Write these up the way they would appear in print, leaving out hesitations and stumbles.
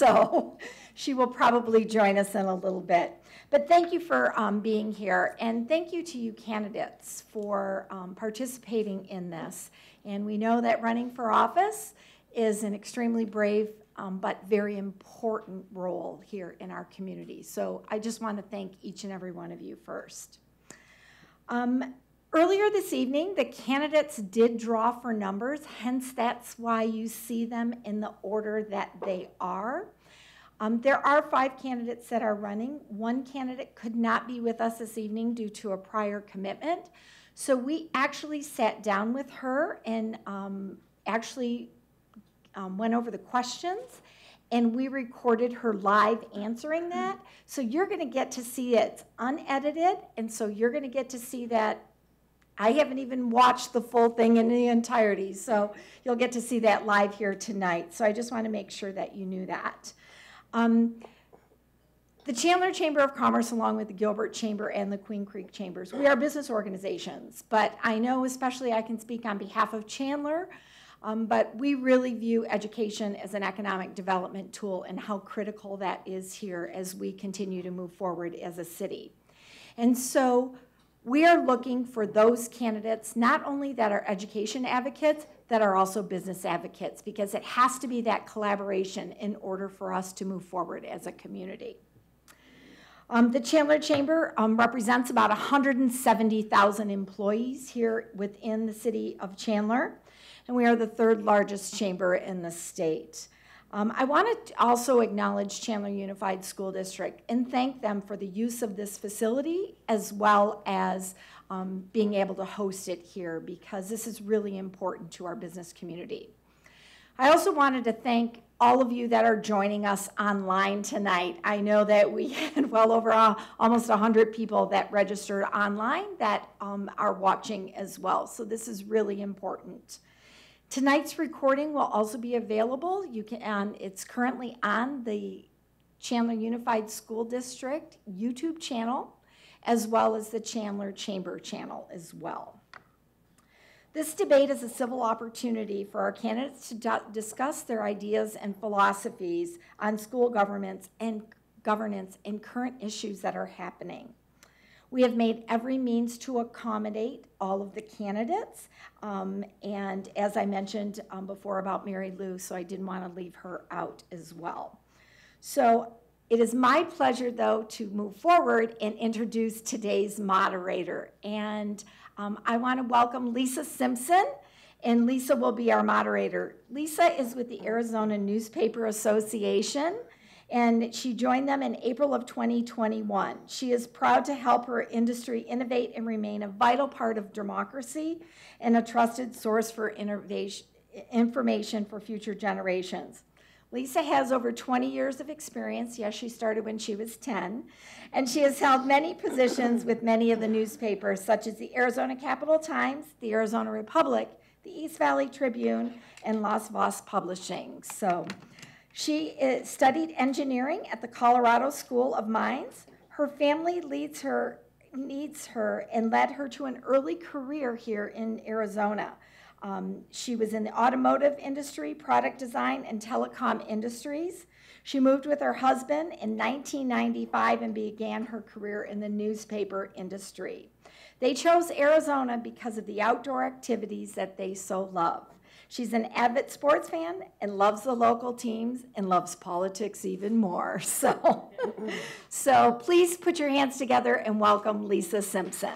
so she will probably join us in a little bit. But thank you for being here, and thank you to you candidates for participating in this. And we know that running for office is an extremely brave but very important role here in our community. So I just want to thank each and every one of you first. Earlier this evening, the candidates did draw for numbers, hence that's why you see them in the order that they are. There are 5 candidates that are running. 1 candidate could not be with us this evening due to a prior commitment. So we actually sat down with her and went over the questions, and we recorded her live answering that. So you're going to get to see it unedited, and so you're going to get to see that. I haven't even watched the full thing in the entirety, so you'll get to see that live here tonight. So I just want to make sure that you knew that. The Chandler Chamber of Commerce, along with the Gilbert Chamber and the Queen Creek Chambers, we are business organizations, but I know especially I can speak on behalf of Chandler, but we really view education as an economic development tool and how critical that is here as we continue to move forward as a city. And so we are looking for those candidates, not only that are education advocates, that are also business advocates, because it has to be that collaboration in order for us to move forward as a community. The Chandler Chamber represents about 170,000 employees here within the city of Chandler, and we are the 3rd largest chamber in the state. I want to also acknowledge Chandler Unified School District and thank them for the use of this facility as well as being able to host it here, because this is really important to our business community. I also wanted to thank all of you that are joining us online tonight. I know that we had well over almost 100 people that registered online that are watching as well, so this is really important. Tonight's recording will also be available. It's currently on the Chandler Unified School District YouTube channel, as well as the Chandler Chamber channel as well. This debate is a civil opportunity for our candidates to discuss their ideas and philosophies on school governance and current issues that are happening. We have made every means to accommodate all of the candidates, and as I mentioned before about Marilou, so I didn't want to leave her out as well. So it is my pleasure, though, to move forward and introduce today's moderator. And I want to welcome Lisa Simpson, and Lisa will be our moderator. Lisa is with the Arizona Newspaper Association, and she joined them in April of 2021. She is proud to help her industry innovate and remain a vital part of democracy and a trusted source for information for future generations. Lisa has over 20 years of experience. Yes, she started when she was 10, and she has held many positions with many of the newspapers, such as the Arizona Capital Times, the Arizona Republic, the East Valley Tribune, and Las Vegas Publishing. So she studied engineering at the Colorado School of Mines. Her family needs her and led her to an early career here in Arizona. She was in the automotive industry, product design, and telecom industries. She moved with her husband in 1995 and began her career in the newspaper industry. They chose Arizona because of the outdoor activities that they so love. She's an avid sports fan and loves the local teams and loves politics even more. So please put your hands together and welcome Lisa Simpson.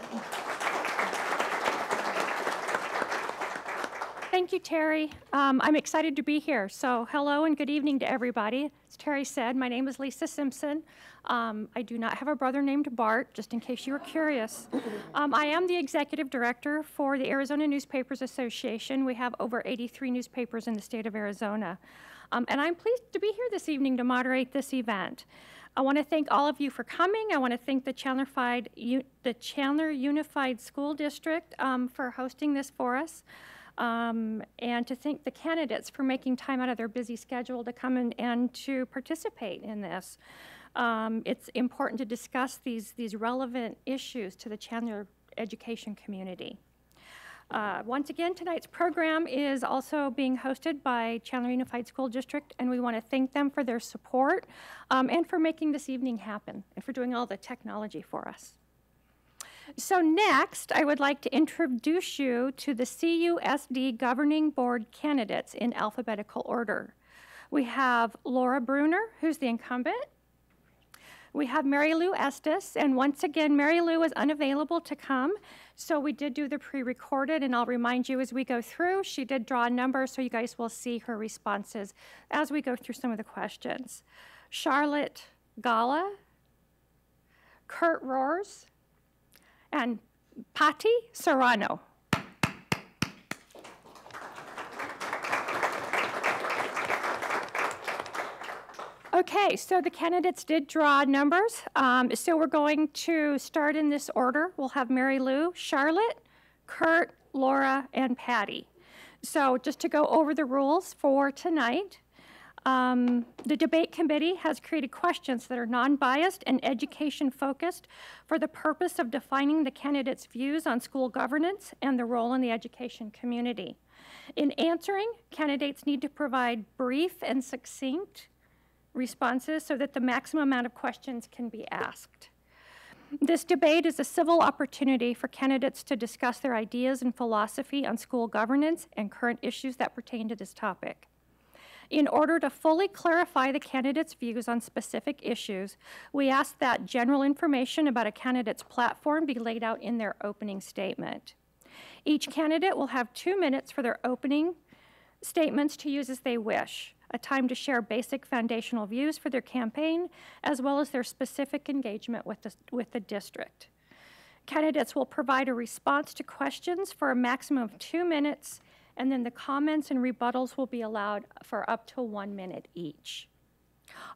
Thank you, Terry. I'm excited to be here. So hello and good evening to everybody. As Terry said, my name is Lisa Simpson. I do not have a brother named Bart, just in case you were curious. I am the executive director for the Arizona Newspapers Association. We have over 83 newspapers in the state of Arizona. And I'm pleased to be here this evening to moderate this event. I want to thank all of you for coming. I want to thank the Chandler Unified School District for hosting this for us. And to thank the candidates for making time out of their busy schedule to come in and to participate in this. It's important to discuss these relevant issues to the Chandler education community. Once again, tonight's program is also being hosted by Chandler Unified School District, and we want to thank them for their support and for making this evening happen and for doing all the technology for us. So next, I would like to introduce you to the CUSD Governing Board candidates in alphabetical order. We have Lara Bruner, who's the incumbent. We have Marilou Estes, and once again, Marilou is unavailable to come, so we did do the pre-recorded, and I'll remind you as we go through, she did draw a number, so you guys will see her responses as we go through some of the questions. Charlotte Golla, Kurt Rohrs, and Patti Serrano. Okay, so the candidates did draw numbers. So we're going to start in this order. We'll have Marilou, Charlotte, Kurt, Lara, and Patti. So just to go over the rules for tonight, the debate committee has created questions that are non-biased and education-focused for the purpose of defining the candidates' views on school governance and the role in the education community. In answering, candidates need to provide brief and succinct responses so that the maximum amount of questions can be asked. This debate is a civil opportunity for candidates to discuss their ideas and philosophy on school governance and current issues that pertain to this topic. In order to fully clarify the candidates' views on specific issues, we ask that general information about a candidate's platform be laid out in their opening statement. Each candidate will have 2 minutes for their opening statements to use as they wish, a time to share basic foundational views for their campaign, as well as their specific engagement with the district. Candidates will provide a response to questions for a maximum of 2 minutes, and then the comments and rebuttals will be allowed for up to 1 minute each.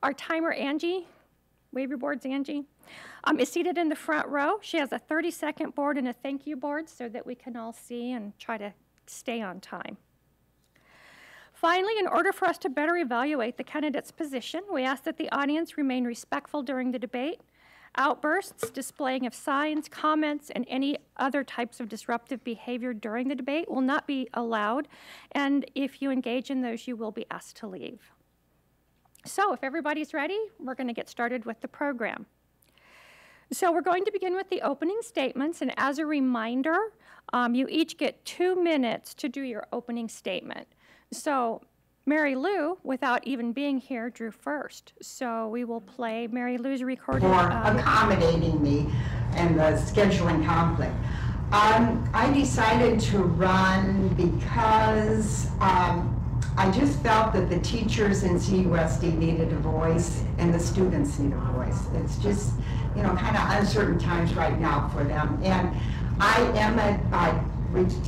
Our timer, Angie, wave your boards, Angie, is seated in the front row. She has a 30-second board and a thank you board so that we can all see and try to stay on time. Finally, in order for us to better evaluate the candidate's position, we ask that the audience remain respectful during the debate. Outbursts, displaying of signs, comments, and any other types of disruptive behavior during the debate will not be allowed, and if you engage in those, you will be asked to leave. So if everybody's ready, we're going to get started with the program. So we're going to begin with the opening statements, and as a reminder, you each get 2 minutes to do your opening statement. So Marilou, without even being here, drew first. So we will play Marilou's recorded. For accommodating me and the scheduling conflict. I decided to run because I just felt that the teachers in CUSD needed a voice and the students need a voice. It's just, you know, kind of uncertain times right now for them. And I am a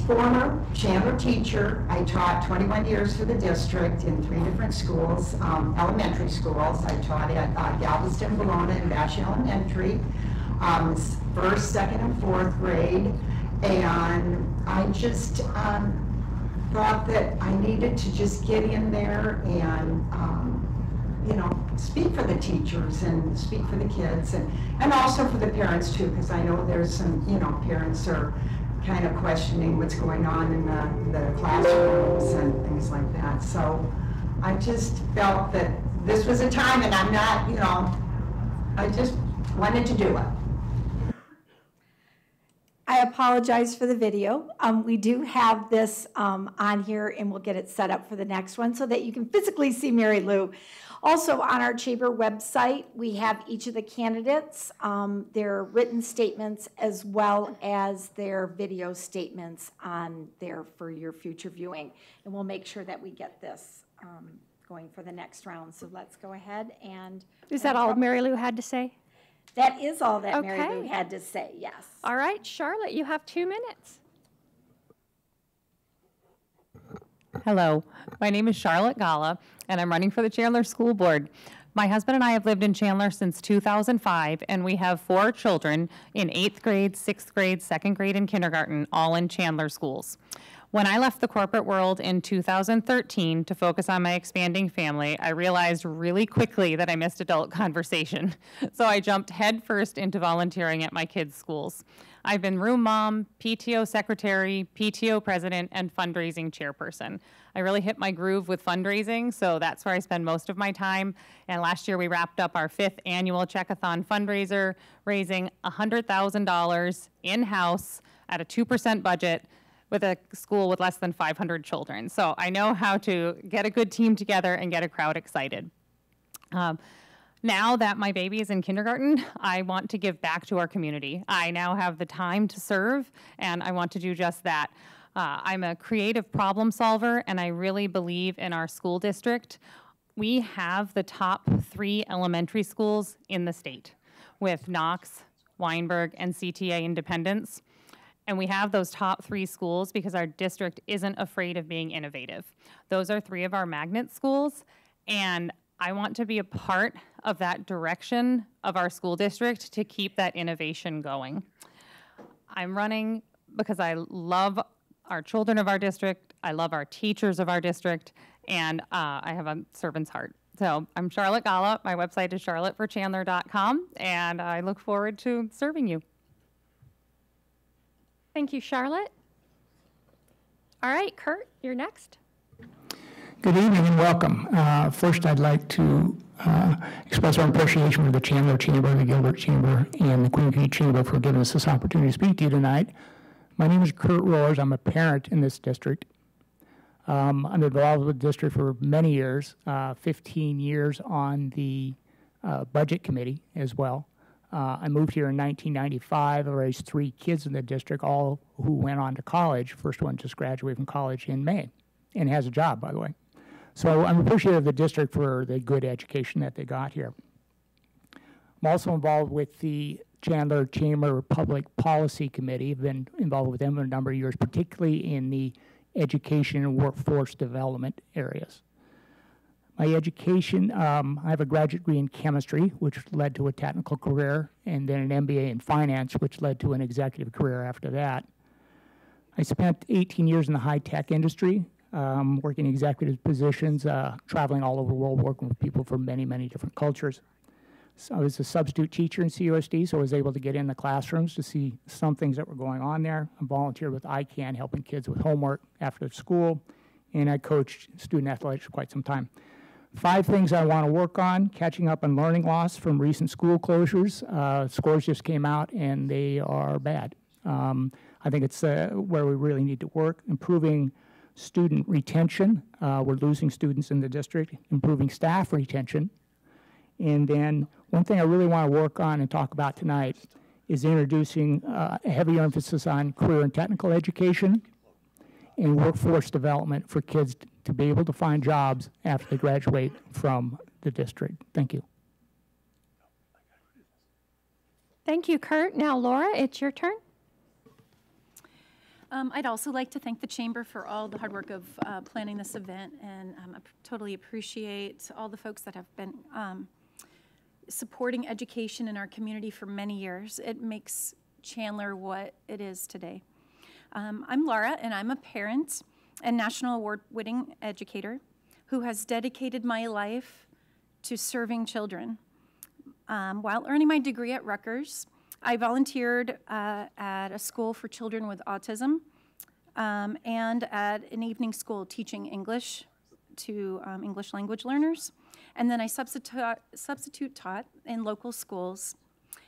former Chandler teacher. I taught 21 years for the district in 3 different schools, elementary schools. I taught at Galveston, Bologna, and Bash Elementary, 1st, 2nd, and 4th grade. And I just thought that I needed to just get in there and, you know, speak for the teachers and speak for the kids and also for the parents too, because I know there's some, you know, parents are kind of questioning what's going on in the classrooms and things like that. So I just felt that this was a time, and I'm not, you know, I just wanted to do it. I apologize for the video. We do have this on here, and we'll get it set up for the next one so that you can physically see Marilou. Also, on our chamber website, we have each of the candidates, their written statements, as well as their video statements on there for your future viewing. And we'll make sure that we get this going for the next round. So let's go ahead and... Is that all Marilou had to say? That is all that Okay. Marilou had to say, yes. All right, Charlotte, you have 2 minutes. Hello, my name is Charlotte Golla, and I'm running for the Chandler School Board. My husband and I have lived in Chandler since 2005, and we have 4 children in 8th grade, 6th grade, 2nd grade, and kindergarten, all in Chandler schools. When I left the corporate world in 2013 to focus on my expanding family, I realized really quickly that I missed adult conversation. So I jumped headfirst into volunteering at my kids' schools. I've been room mom, PTO secretary, PTO president, and fundraising chairperson. I really hit my groove with fundraising, so that's where I spend most of my time. And last year we wrapped up our 5th annual Checkathon fundraiser, raising $100,000 in-house at a 2% budget with a school with less than 500 children. So I know how to get a good team together and get a crowd excited. Now that my baby is in kindergarten, I want to give back to our community. I now have the time to serve, and I want to do just that. I'm a creative problem solver, and I really believe in our school district. We have the top 3 elementary schools in the state, with Knox, Weinberg, and CTA Independence. And we have those top 3 schools because our district isn't afraid of being innovative. Those are 3 of our magnet schools, and I want to be a part of that direction of our school district to keep that innovation going. I'm running because I love our children of our district, I love our teachers of our district, and I have a servant's heart. So I'm Charlotte Golla. My website is charlotteforchandler.com, and I look forward to serving you. Thank you, Charlotte. All right, Kurt, you're next. Good evening and welcome. First, I'd like to express our appreciation for the Chandler Chamber, the Gilbert Chamber, and the Queen Creek Chamber for giving us this opportunity to speak to you tonight. My name is Kurt Rohrs. I'm a parent in this district. I'm involved with the district for many years, 15 years on the budget committee as well. I moved here in 1995. I raised 3 kids in the district, all who went on to college. First one just graduated from college in May and has a job, by the way. So I'm appreciative of the district for the good education that they got here. I'm also involved with the Chandler Chamber Public Policy Committee. I've been involved with them for a number of years, particularly in the education and workforce development areas. My education, I have a graduate degree in chemistry, which led to a technical career, and then an MBA in finance, which led to an executive career after that. I spent 18 years in the high-tech industry, working executive positions, traveling all over the world, working with people from many, many different cultures. So I was a substitute teacher in CUSD, so I was able to get in the classrooms to see some things that were going on there. I volunteered with ICANN, helping kids with homework after school, and I coached student athletics for quite some time. 5 things I want to work on: catching up on learning loss from recent school closures. Scores just came out, and they are bad. I think it's where we really need to work. Improving student retention. We're losing students in the district. Improving staff retention. And then one thing I really want to work on and talk about tonight is introducing a heavier emphasis on career and technical education and workforce development for kids to be able to find jobs after they graduate from the district. Thank you. Thank you, Kurt. Now, Laura, it's your turn. I'd also like to thank the Chamber for all the hard work of planning this event, and I totally appreciate all the folks that have been supporting education in our community for many years. It makes Chandler what it is today. I'm Lara, and I'm a parent and national award-winning educator who has dedicated my life to serving children. While earning my degree at Rutgers, I volunteered at a school for children with autism and at an evening school teaching English to English language learners. And then I substitute taught in local schools.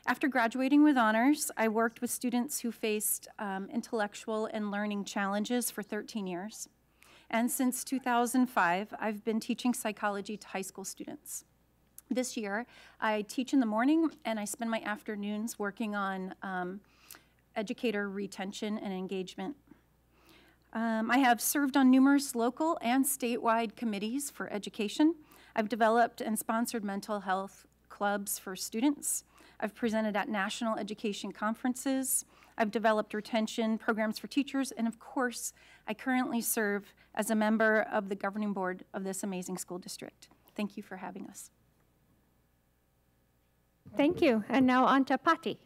After graduating with honors, I worked with students who faced intellectual and learning challenges for 13 years. And since 2005, I've been teaching psychology to high school students. This year, I teach in the morning, and I spend my afternoons working on educator retention and engagement. I have served on numerous local and statewide committees for education. I've developed and sponsored mental health clubs for students. I've presented at national education conferences. I've developed retention programs for teachers, and of course, I currently serve as a member of the governing board of this amazing school district. Thank you for having us. Thank you. And now on to Patti.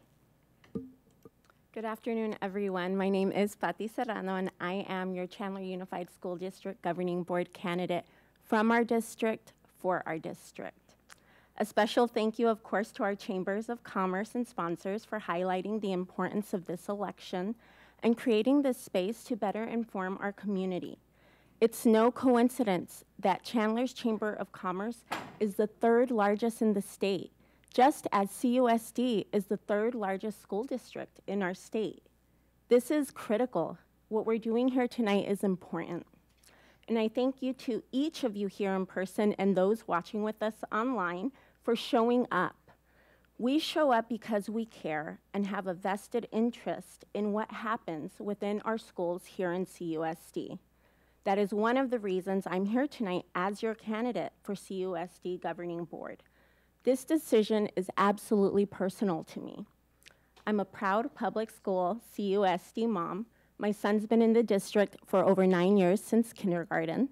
Good afternoon, everyone. My name is Patti Serrano, and I am your Chandler Unified School District Governing Board candidate from our district for our district. A special thank you, of course, to our Chambers of Commerce and sponsors for highlighting the importance of this election and creating this space to better inform our community. It's no coincidence that Chandler's Chamber of Commerce is the third largest in the state, just as CUSD is the third largest school district in our state. This is critical. What we're doing here tonight is important. And I thank you to each of you here in person and those watching with us online for showing up. We show up because we care and have a vested interest in what happens within our schools here in CUSD. That is one of the reasons I'm here tonight as your candidate for CUSD Governing Board. This decision is absolutely personal to me. I'm a proud public school CUSD mom. My son's been in the district for over 9 years since kindergarten.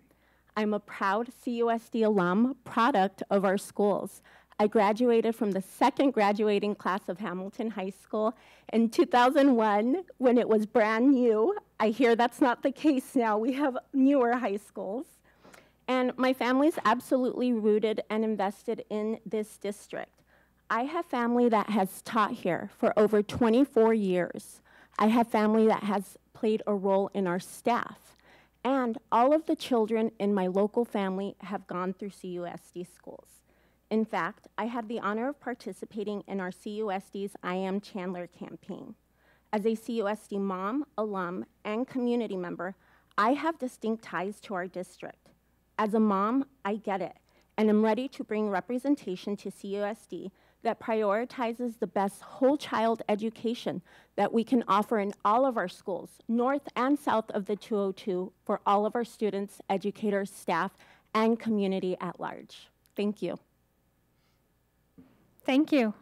I'm a proud CUSD alum, product of our schools. I graduated from the second graduating class of Hamilton High School in 2001 when it was brand new. I hear that's not the case now. We have newer high schools. And my family's absolutely rooted and invested in this district. I have family that has taught here for over 24 years. I have family that has played a role in our staff. And all of the children in my local family have gone through CUSD schools. In fact, I had the honor of participating in our CUSD's I Am Chandler campaign. As a CUSD mom, alum, and community member, I have distinct ties to our district. As a mom, I get it, and I'm ready to bring representation to CUSD that prioritizes the best whole child education that we can offer in all of our schools, north and south of the 202, for all of our students, educators, staff, and community at large. Thank you. Thank you.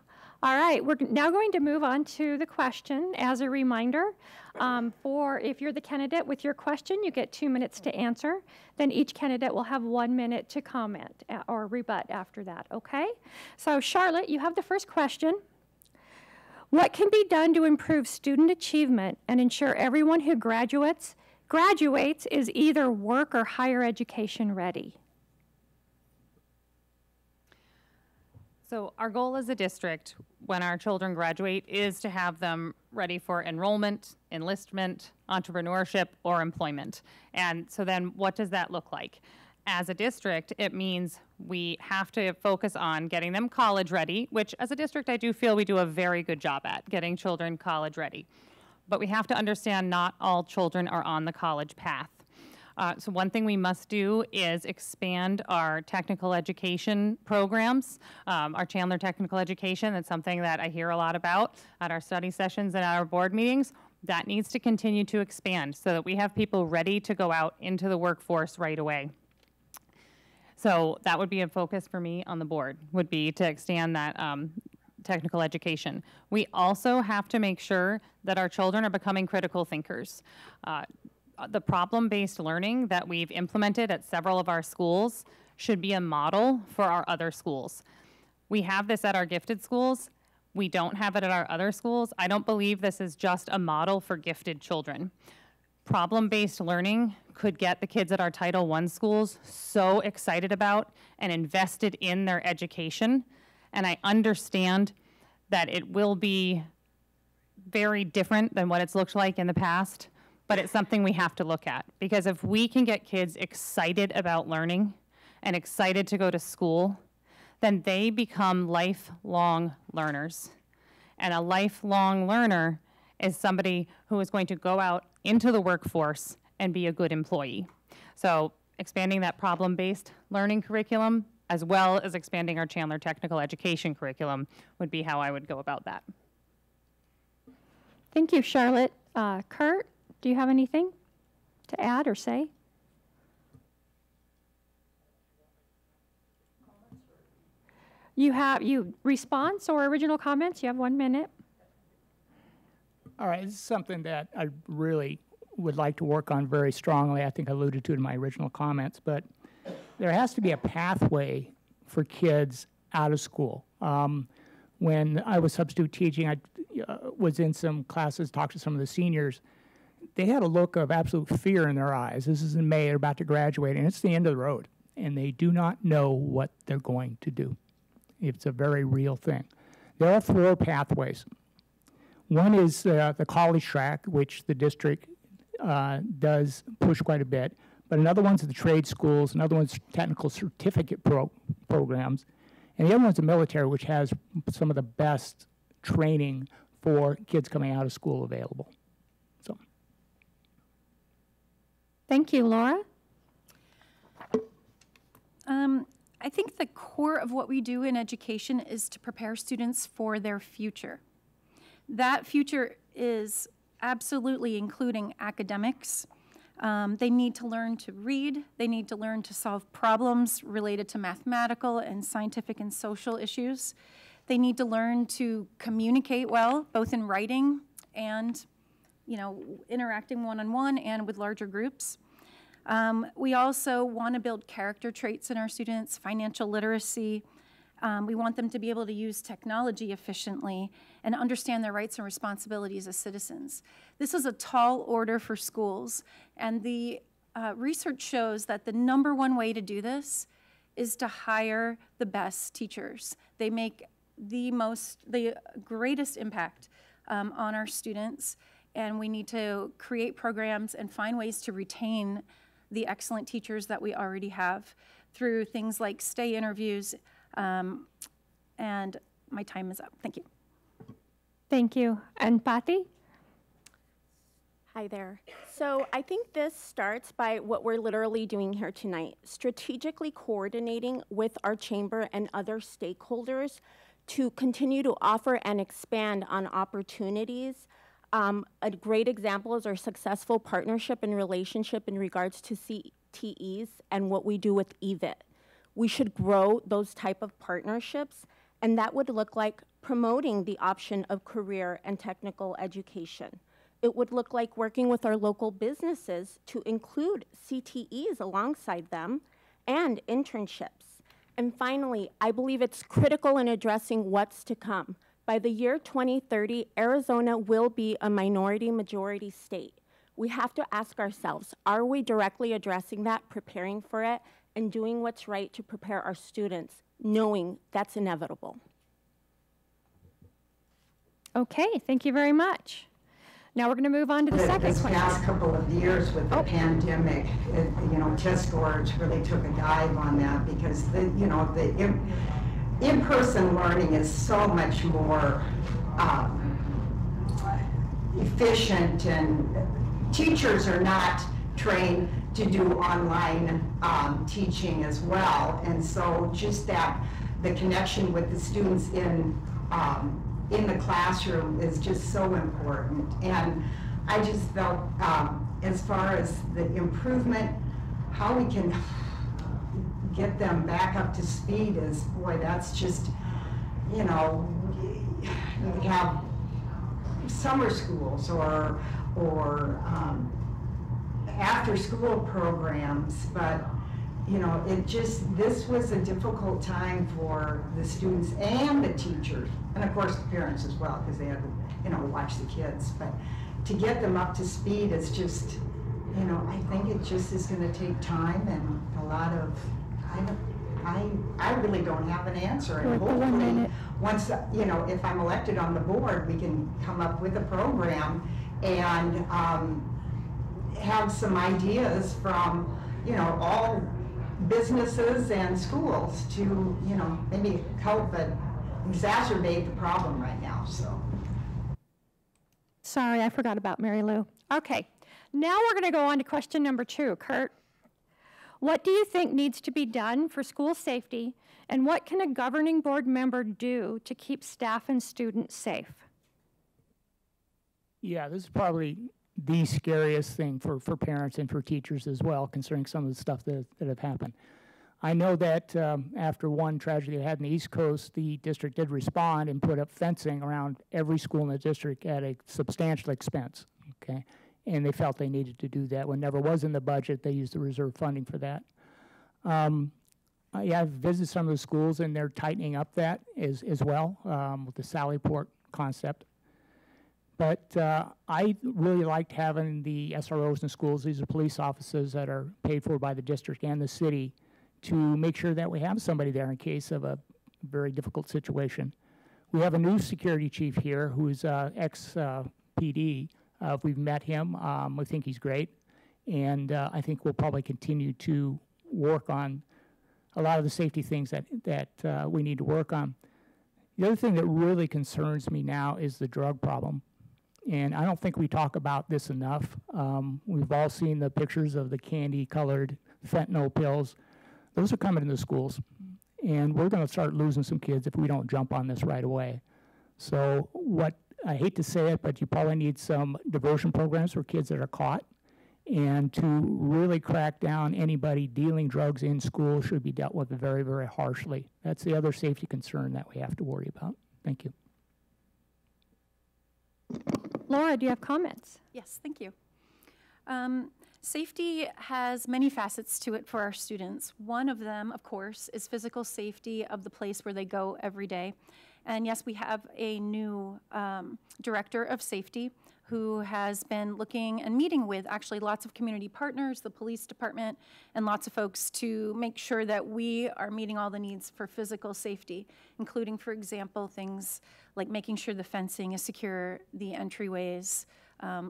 All right, we're now going to move on to the question. As a reminder, if you're the candidate with your question, you get 2 minutes to answer. Then each candidate will have 1 minute to comment or rebut after that, okay? So Charlotte, you have the first question. What can be done to improve student achievement and ensure everyone who graduates is either work or higher education ready? So our goal as a district, when our children graduate, is to have them ready for enrollment, enlistment, entrepreneurship, or employment. And so then what does that look like? As a district, it means we have to focus on getting them college ready, which as a district I do feel we do a very good job at, getting children college ready. But we have to understand not all children are on the college path. So one thing we must do is expand our technical education programs, our Chandler Technical Education. That's something that I hear a lot about at our study sessions and at our board meetings. That needs to continue to expand so that we have people ready to go out into the workforce right away. So that would be a focus for me on the board, would be to extend that technical education. We also have to make sure that our children are becoming critical thinkers. The problem-based learning that we've implemented at several of our schools should be a model for our other schools. We have this at our gifted schools. We don't have it at our other schools. I don't believe this is just a model for gifted children. Problem-based learning could get the kids at our Title I schools so excited about and invested in their education. And I understand that it will be very different than what it's looked like in the past. But it's something we have to look at, because if we can get kids excited about learning and excited to go to school, then they become lifelong learners. And a lifelong learner is somebody who is going to go out into the workforce and be a good employee. So expanding that problem-based learning curriculum, as well as expanding our Chandler Technical Education curriculum, would be how I would go about that. Thank you, Charlotte. Kurt? Do you have anything to add or say? You response or original comments? You have 1 minute. All right, this is something that I really would like to work on very strongly. I think I alluded to it in my original comments, but there has to be a pathway for kids out of school. When I was substitute teaching, I was in some classes, talked to some of the seniors. They had a look of absolute fear in their eyes. This is in May, they're about to graduate, and it's the end of the road. And they do not know what they're going to do. It's a very real thing. There are 4 pathways. One is the college track, which the district does push quite a bit. But another one's the trade schools, another one's technical certificate programs, and the other one's the military, which has some of the best training for kids coming out of school available. So, Thank you, Laura. I think the core of what we do in education is to prepare students for their future. That future is absolutely including academics. They need to learn to read. They need to learn to solve problems related to mathematical and scientific and social issues. They need to learn to communicate well, both in writing and, interacting one-on-one and with larger groups. We also want to build character traits in our students, financial literacy. We want them to be able to use technology efficiently and understand their rights and responsibilities as citizens. This is a tall order for schools, and the research shows that the #1 way to do this is to hire the best teachers. They make the greatest impact on our students, and we need to create programs and find ways to retain the excellent teachers that we already have through things like stay interviews, and my time is up. Thank you. Thank you. And Patti? Hi there. So I think this starts by what we're literally doing here tonight, strategically coordinating with our chamber and other stakeholders to continue to offer and expand on opportunities. A great example is our successful partnership and relationship in regards to CTEs and what we do with EVIT. We should grow those type of partnerships, and that would look like promoting the option of career and technical education. It would look like working with our local businesses to include CTEs alongside them and internships. And finally, I believe it's critical in addressing what's to come. By the year 2030, Arizona will be a minority-majority state. We have to ask ourselves, are we directly addressing that, preparing for it, and doing what's right to prepare our students, knowing that's inevitable? Okay, thank you very much. Now we're going to move on to the second This question. past couple of years with the pandemic, test scores really took a dive on that because the in-person learning is so much more efficient, and teachers are not trained to do online teaching as well, and so just the connection with the students in the classroom is just so important. And I just felt as far as the improvement, how we can get them back up to speed is, boy, that's just, you have summer schools or after school programs, but this was a difficult time for the students and the teachers, and of course the parents as well, because they had to, watch the kids. But to get them up to speed is just, I think it just is going to take time and a lot of, I really don't have an answer. And hopefully, once, if I'm elected on the board, we can come up with a program and have some ideas from, all businesses and schools to, maybe help but exacerbate the problem right now, so. Sorry, I forgot about Marilou. Okay, now we're going to go on to question number 2. Kurt, what do you think needs to be done for school safety, and what can a governing board member do to keep staff and students safe? Yeah, this is probably the scariest thing for parents and for teachers as well, concerning some of the stuff that have happened. I know that after one tragedy they had in the East Coast, the district did respond and put up fencing around every school in the district at a substantial expense, okay? And they felt they needed to do that. When it never was in the budget, they used the reserve funding for that. I've visited some of the schools, and they're tightening up that as well with the Sallyport concept. But I really liked having the SROs in schools. These are police officers that are paid for by the district and the city to make sure that we have somebody there in case of a very difficult situation. We have a new security chief here who's ex-PD. We've met him. We think he's great. And I think we'll probably continue to work on a lot of the safety things that we need to work on. The other thing that really concerns me now is the drug problem. And I don't think we talk about this enough. We've all seen the pictures of the candy-colored fentanyl pills. Those are coming into schools. And we're going to start losing some kids if we don't jump on this right away. So I hate to say it, but you probably need some diversion programs for kids that are caught. And to really crack down, anybody dealing drugs in school should be dealt with very, very harshly. That's the other safety concern that we have to worry about. Thank you. Laura, do you have comments? Yes, thank you. Safety has many facets to it for our students. One of them, of course, is physical safety of the place where they go every day. And yes, we have a new director of safety who has been looking and meeting with actually lots of community partners, the police department, and lots of folks to make sure that we are meeting all the needs for physical safety, including, for example, things like making sure the fencing is secure, the entryways,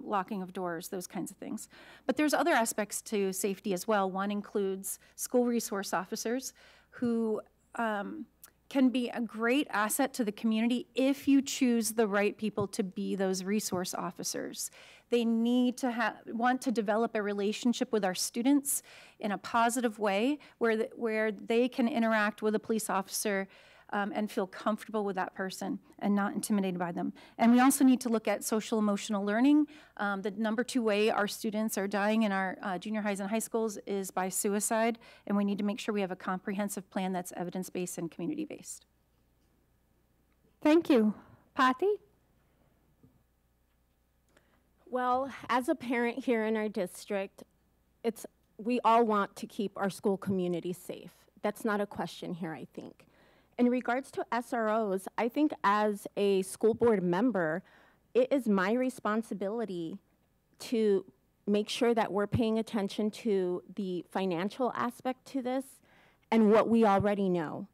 locking of doors, those kinds of things. But there's other aspects to safety as well. One includes school resource officers who can be a great asset to the community if you choose the right people to be those resource officers. They need to want to develop a relationship with our students in a positive way where they can interact with a police officer and feel comfortable with that person and not intimidated by them. And we also need to look at social emotional learning. The number 2 way our students are dying in our junior highs and high schools is by suicide, and we need to make sure we have a comprehensive plan that's evidence-based and community-based. Thank you. Patti? Well, as a parent here in our district, we all want to keep our school community safe. That's not a question here, I think. In regards to SROs, I think as a school board member, it is my responsibility to make sure that we're paying attention to the financial aspect to this and what we already know.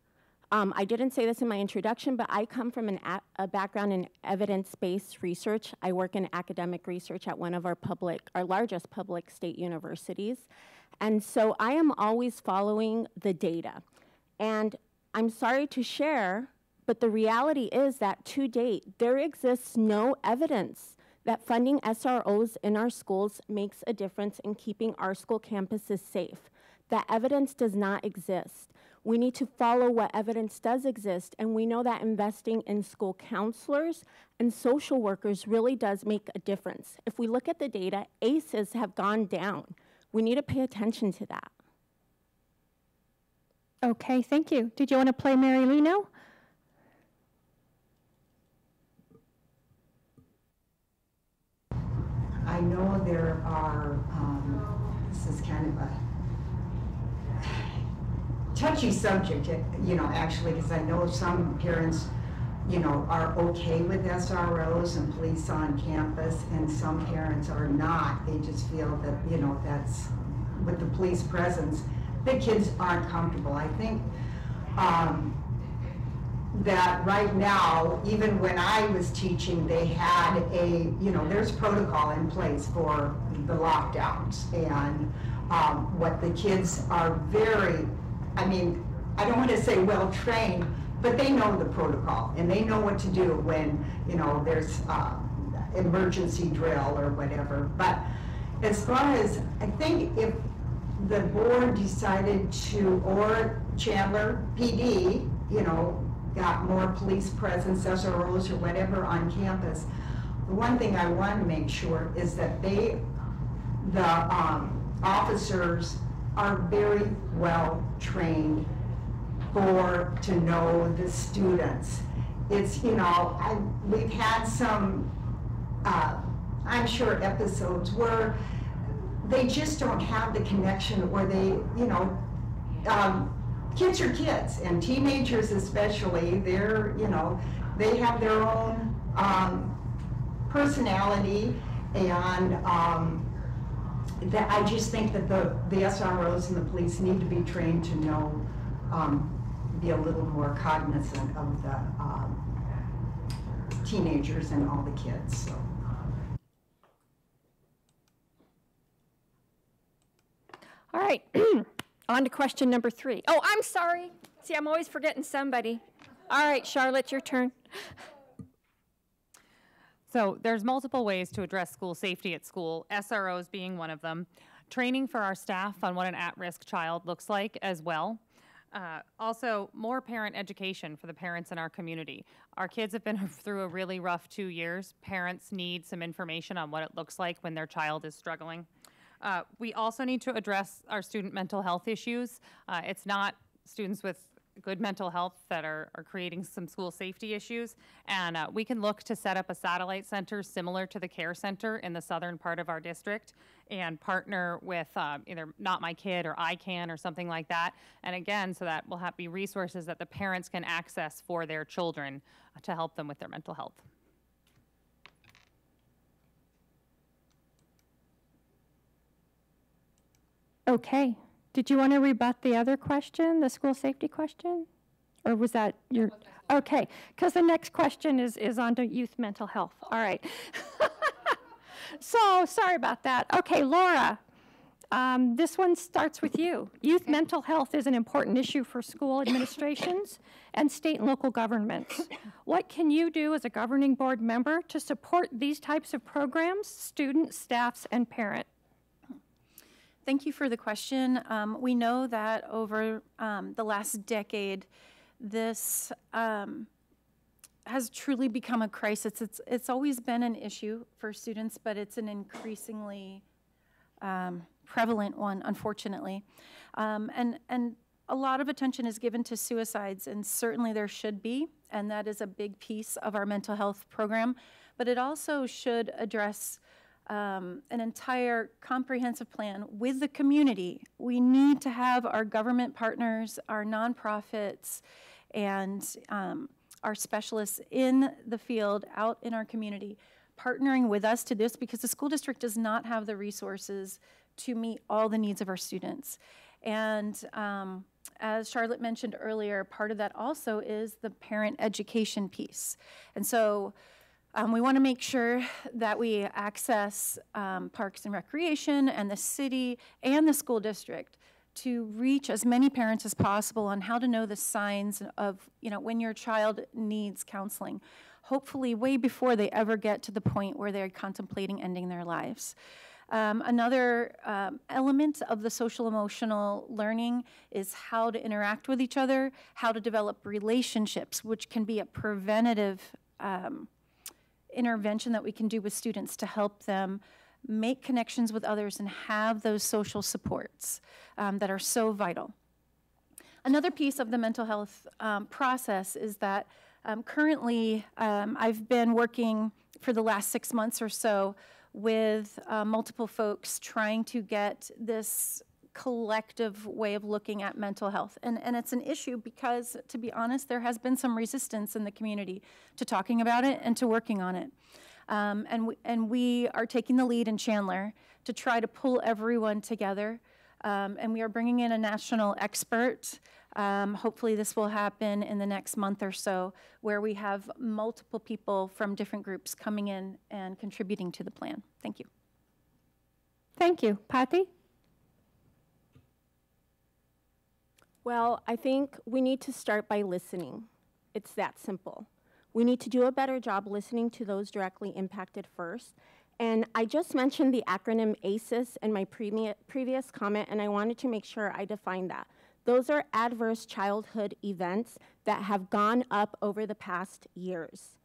I didn't say this in my introduction, but I come from a background in evidence-based research. I work in academic research at one of our largest public state universities. And so I am always following the data. And I'm sorry to share, but the reality is that to date, there exists no evidence that funding SROs in our schools makes a difference in keeping our school campuses safe. That evidence does not exist. We need to follow what evidence does exist, and we know that investing in school counselors and social workers really does make a difference. If we look at the data, ACEs have gone down. We need to pay attention to that. Okay, thank you. Did you want to play Marilou now? I know there are, this is kind of a touchy subject, actually, because I know some parents, are okay with SROs and police on campus, and some parents are not. They just feel that, that's with the police presence, the kids aren't comfortable. I think that right now, even when I was teaching, they had there's protocol in place for the lockdowns, and what the kids are very, I don't want to say well trained, but they know the protocol and they know what to do when, there's emergency drill or whatever. But as far as, I think if the board decided to, or Chandler PD, got more police presence, SROs or whatever on campus, the one thing I want to make sure is that the officers are very well trained to know the students. It's, we've had some, I'm sure, episodes where they just don't have the connection, or they, kids are kids, and teenagers especially, they're, you know, they have their own personality, and that I just think that the SROs and the police need to be trained to know, be a little more cognizant of the teenagers and all the kids. So. All right, on to question number 3. Oh, I'm sorry. See, I'm always forgetting somebody. All right, Charlotte, your turn. So there's multiple ways to address school safety at school, SROs being one of them. Training for our staff on what an at-risk child looks like as well. Also, more parent education for the parents in our community. Our kids have been through a really rough 2 years. Parents need some information on what it looks like when their child is struggling. We also need to address our student mental health issues. It's not students with good mental health that are creating some school safety issues. And we can look to set up a satellite center similar to the care center in the southern part of our district and partner with either Not My Kid or I Can or something like that. And again, so that will be resources that the parents can access for their children to help them with their mental health. Okay. Did you want to rebut the other question, the school safety question? Or was that your, okay, because the next question is on to youth mental health. All right. So, sorry about that. Okay, Laura, this one starts with you. Youth mental health is an important issue for school administrations and state and local governments. What can you do as a governing board member to support these types of programs, students, staffs, and parents? Thank you for the question. We know that over the last decade, this has truly become a crisis. It's always been an issue for students, but it's an increasingly prevalent one, unfortunately. And a lot of attention is given to suicides, and certainly there should be, and that is a big piece of our mental health program. But it also should address an entire comprehensive plan with the community. We need to have our government partners, our nonprofits, and our specialists in the field, out in our community, partnering with us to this, because the school district does not have the resources to meet all the needs of our students. And as Charlotte mentioned earlier, part of that also is the parent education piece. And so we want to make sure that we access Parks and Recreation and the city and the school district to reach as many parents as possible on how to know the signs of, you know, when your child needs counseling, hopefully way before they ever get to the point where they're contemplating ending their lives. Another element of the social emotional learning is how to interact with each other, how to develop relationships, which can be a preventative intervention that we can do with students to help them make connections with others and have those social supports that are so vital. Another piece of the mental health process is that currently I've been working for the last 6 months or so with multiple folks trying to get this collective way of looking at mental health. And it's an issue because, to be honest, there has been some resistance in the community to talking about it and to working on it. And we are taking the lead in Chandler to try to pull everyone together. And we are bringing in a national expert. Hopefully this will happen in the next month or so, where we have multiple people from different groups coming in and contributing to the plan. Thank you. Thank you. Patti? Well, I think we need to start by listening. It's that simple. We need to do a better job listening to those directly impacted first. And I just mentioned the acronym ACEs in my previous comment, and I wanted to make sure I defined that. Those are adverse childhood events that have gone up over the past years.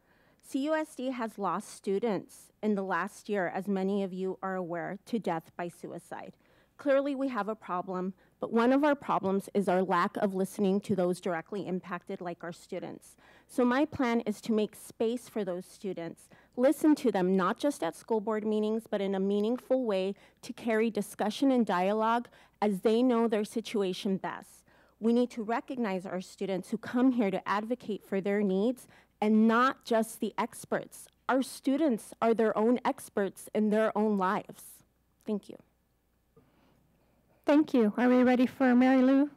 CUSD has lost students in the last year, as many of you are aware, to death by suicide. Clearly, we have a problem, but one of our problems is our lack of listening to those directly impacted, like our students. So my plan is to make space for those students, listen to them, not just at school board meetings, but in a meaningful way to carry discussion and dialogue as they know their situation best. We need to recognize our students who come here to advocate for their needs and not just the experts. Our students are their own experts in their own lives. Thank you. Thank you. Are we ready for Marilou?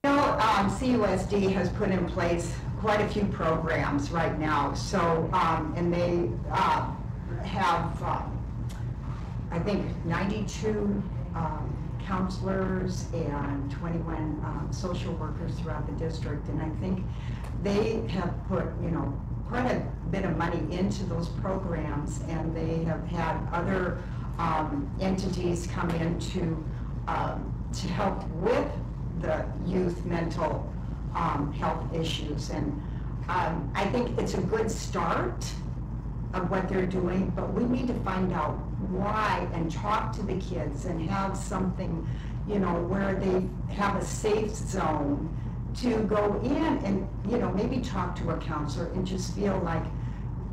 CUSD has put in place quite a few programs right now. So, and they have, I think, 92 counselors and 21 social workers throughout the district. And I think they have put, quite a bit of money into those programs, and they have had other entities come in to help with the youth mental health issues. And I think it's a good start of what they're doing, but we need to find out why and talk to the kids and have something, where they have a safe zone to go in and, maybe talk to a counselor and just feel like,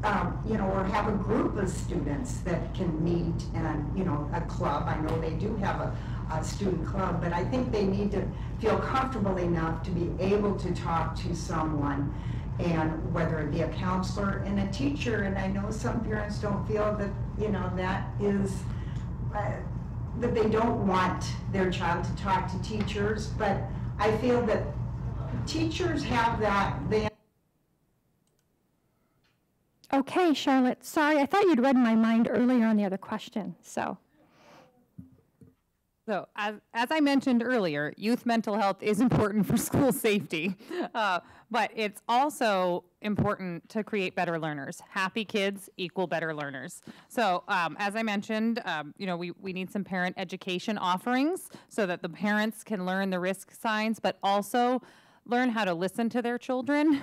or have a group of students that can meet in a club. I know they do have a student club, but I think they need to feel comfortable enough to be able to talk to someone, and whether it be a counselor and a teacher. And I know some parents don't feel that, that is, that they don't want their child to talk to teachers, but I feel that teachers have that. Okay, Charlotte, sorry, I thought you'd read my mind earlier on the other question, so. So as I mentioned earlier, youth mental health is important for school safety, but it's also important to create better learners. Happy kids equal better learners. So as I mentioned, we need some parent education offerings so that the parents can learn the risk signs, but also learn how to listen to their children.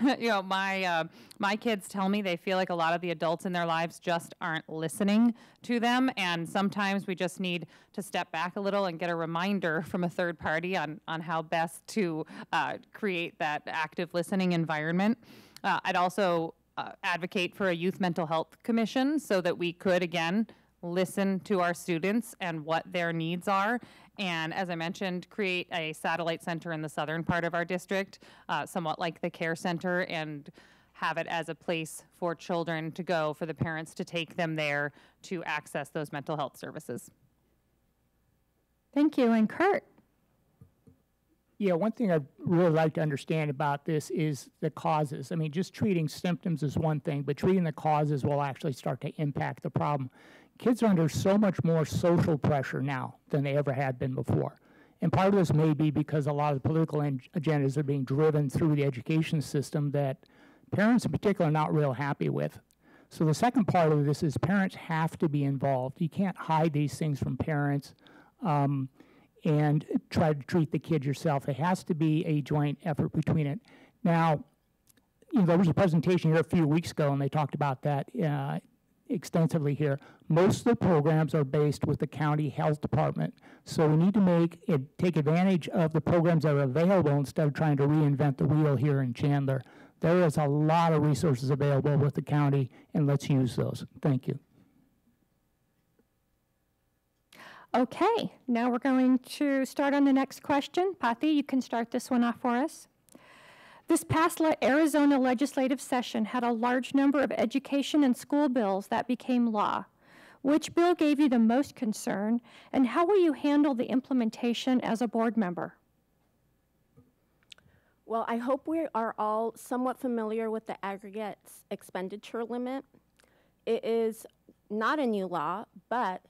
My kids tell me they feel like a lot of the adults in their lives just aren't listening to them, and sometimes we just need to step back a little and get a reminder from a third party on how best to create that active listening environment. I'd also advocate for a youth mental health commission so that we could, again, listen to our students and what their needs are. And as I mentioned, create a satellite center in the southern part of our district, somewhat like the care center, and have it as a place for children to go, for the parents to take them there to access those mental health services. Thank you. And Kurt? Yeah, one thing I'd really like to understand about this is the causes. I mean, just treating symptoms is one thing, but treating the causes will actually start to impact the problem. Kids are under so much more social pressure now than they ever had been before. And part of this may be because a lot of the political agendas are being driven through the education system that parents in particular are not real happy with. So the second part of this is parents have to be involved. You can't hide these things from parents and try to treat the kid yourself. It has to be a joint effort between it. Now, there was a presentation here a few weeks ago, and they talked about that extensively here. Most of the programs are based with the county health department. So we need to take advantage of the programs that are available instead of trying to reinvent the wheel here in Chandler. There is a lot of resources available with the county, and let's use those. Thank you. Okay, now we're going to start on the next question. Patti, you can start this one off for us. This past Arizona legislative session had a large number of education and school bills that became law. Which bill gave you the most concern, and how will you handle the implementation as a board member? Well, I hope we are all somewhat familiar with the aggregate expenditure limit. It is not a new law, but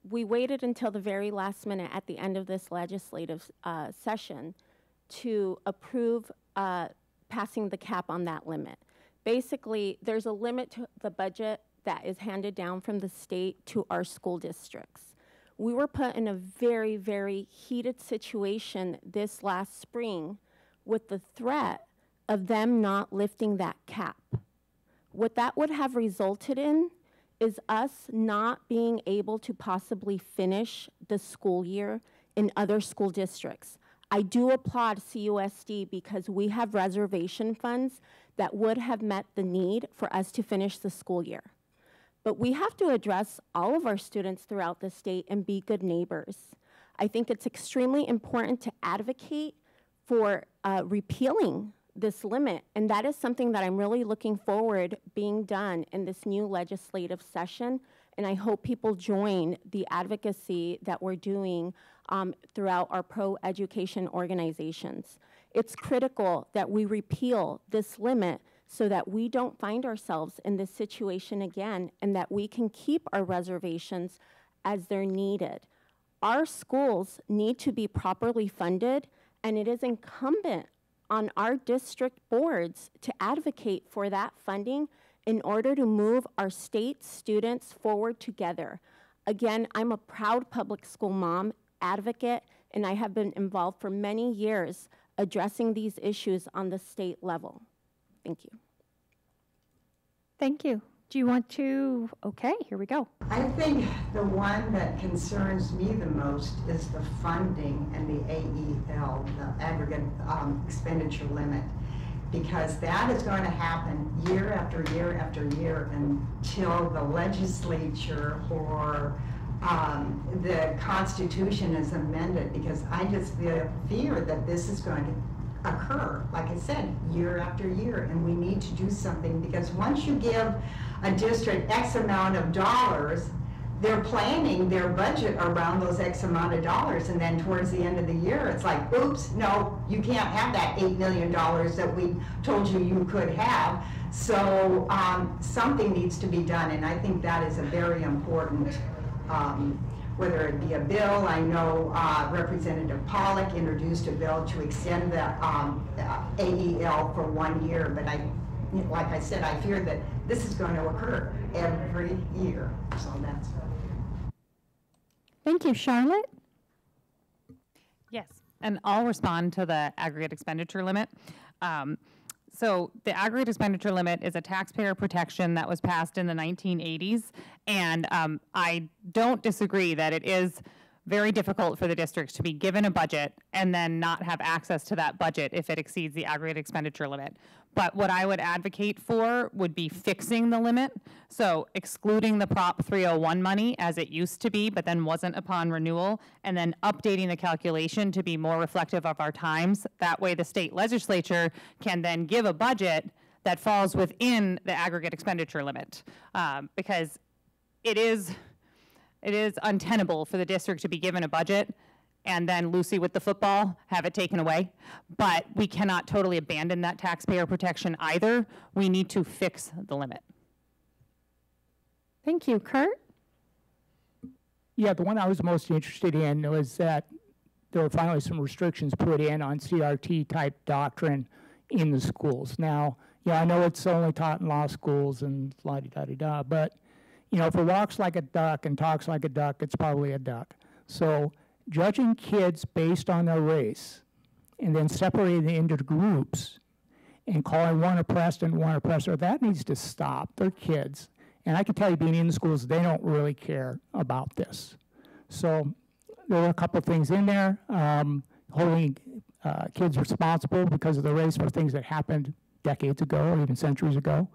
we waited until the very last minute at the end of this legislative session to approve passing the cap on that limit. Basically, there's a limit to the budget that is handed down from the state to our school districts. We were put in a very, very heated situation this last spring with the threat of them not lifting that cap. What that would have resulted in is us not being able to possibly finish the school year in other school districts. I do applaud CUSD because we have reservation funds that would have met the need for us to finish the school year. but we have to address all of our students throughout the state and be good neighbors. I think it's extremely important to advocate for repealing this limit, and that is something that I'm really looking forward being done in this new legislative session, and I hope people join the advocacy that we're doing throughout our pro-education organizations. It's critical that we repeal this limit so that we don't find ourselves in this situation again and that we can keep our reservations as they're needed. Our schools need to be properly funded, and it is incumbent on our district boards to advocate for that funding in order to move our state students forward together. Again, I'm a proud public school mom, advocate, and I have been involved for many years addressing these issues on the state level. Thank you. Thank you. Do you want to, okay, here we go. I think the one that concerns me the most is the funding and the AEL, the aggregate expenditure limit, because that is going to happen year after year after year until the legislature or the Constitution is amended, because I just fear that this is going to occur, like I said, year after year, and we need to do something, because once you give a district X amount of dollars, they're planning their budget around those X amount of dollars, and then towards the end of the year, it's like, oops, no, you can't have that $8 million that we told you you could have. So something needs to be done, and I think that is a very important, whether it be a bill. I know Representative Pollack introduced a bill to extend the AEL for 1 year, but like I said, I fear that this is going to occur every year. So that's it. Thank you. Charlotte? Yes, and I'll respond to the aggregate expenditure limit. So the aggregate expenditure limit is a taxpayer protection that was passed in the 1980s, and I don't disagree that it is very difficult for the district to be given a budget and then not have access to that budget if it exceeds the aggregate expenditure limit. But what I would advocate for would be fixing the limit, so excluding the Prop 301 money as it used to be, but then wasn't upon renewal, and then updating the calculation to be more reflective of our times. That way the state legislature can then give a budget that falls within the aggregate expenditure limit, because it is untenable for the district to be given a budget and then Lucy with the football have it taken away. But we cannot totally abandon that taxpayer protection either. We need to fix the limit. Thank you. Kurt? Yeah, the one I was most interested in was that there were finally some restrictions put in on CRT-type doctrine in the schools. Now, yeah, I know it's only taught in law schools and la-di-da-di-da, but you know, if it walks like a duck and talks like a duck, it's probably a duck. So judging kids based on their race and then separating them into groups and calling one oppressed and one oppressor, that needs to stop. They're kids. And I can tell you, being in the schools, they don't really care about this. So there were a couple of things in there, holding kids responsible because of their race for things that happened decades ago or even centuries ago.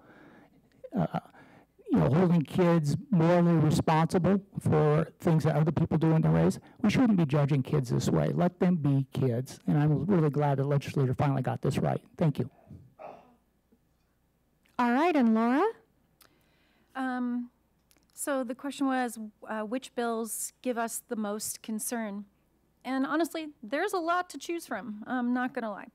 You know, holding kids morally responsible for things that other people do in their race. We shouldn't be judging kids this way. Let them be kids. And I'm really glad the legislature finally got this right. Thank you. All right, and Laura? So the question was, which bills give us the most concern? And honestly, there's a lot to choose from, I'm not gonna lie.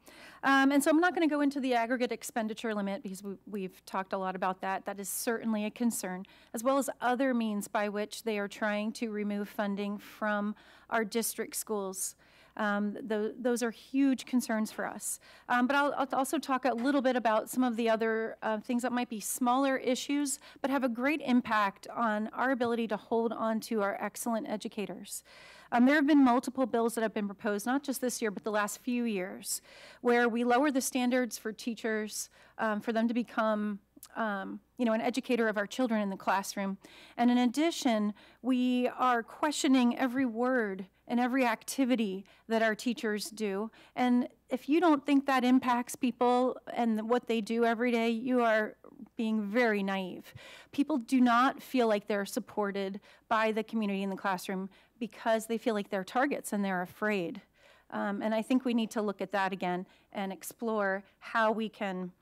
And so I'm not gonna go into the aggregate expenditure limit because we've talked a lot about that. That is certainly a concern, as well as other means by which they are trying to remove funding from our district schools. Those are huge concerns for us. But I'll also talk a little bit about some of the other things that might be smaller issues, but have a great impact on our ability to hold on to our excellent educators. There have been multiple bills that have been proposed, not just this year, but the last few years, where we lower the standards for teachers, for them to become you know, an educator of our children in the classroom. And in addition, we are questioning every word and every activity that our teachers do. And if you don't think that impacts people and what they do every day, you are being very naive. People do not feel like they're supported by the community in the classroom because they feel like they're targets and they're afraid. And I think we need to look at that again and explore how we can